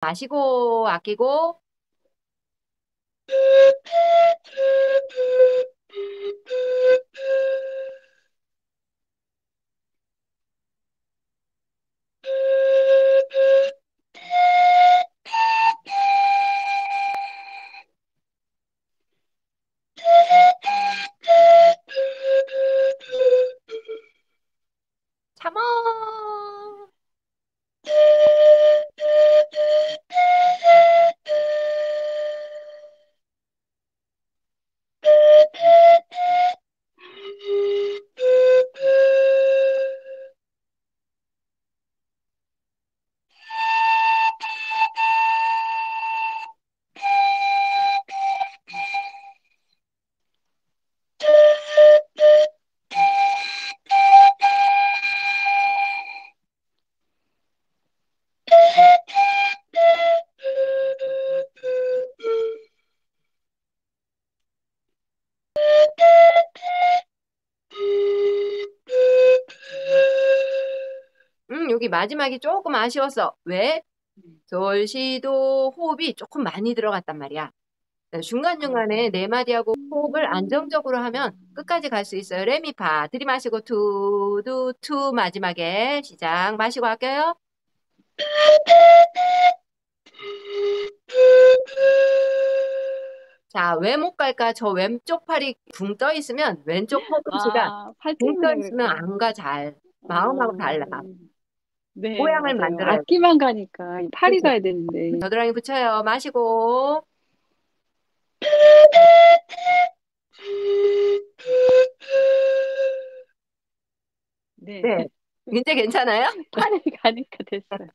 마시고, 아끼고, 참어. 여기 마지막이 조금 아쉬웠어. 왜? 돌시도 호흡이 조금 많이 들어갔단 말이야. 중간중간에 네 마디하고 호흡을 안정적으로 하면 끝까지 갈 수 있어요. 레미파. 들이마시고 투 마지막에 시작. 마시고 할게요. 자, 왜 못 갈까? 저 왼쪽 팔이 붕 떠 있으면 왼쪽 팔꿈치가 아, 팔 붕 떠 때문에 있으면 그랬구나. 안 가 잘. 마음하고 달라. 아, 네, 모양을 맞아요. 만들어야 돼. 악기만 가니까 이 팔이 그치? 가야 되는데. 겨드랑이 붙여요. 마시고. 네, 네. 이제 괜찮아요? 팔이 가니까 됐어요.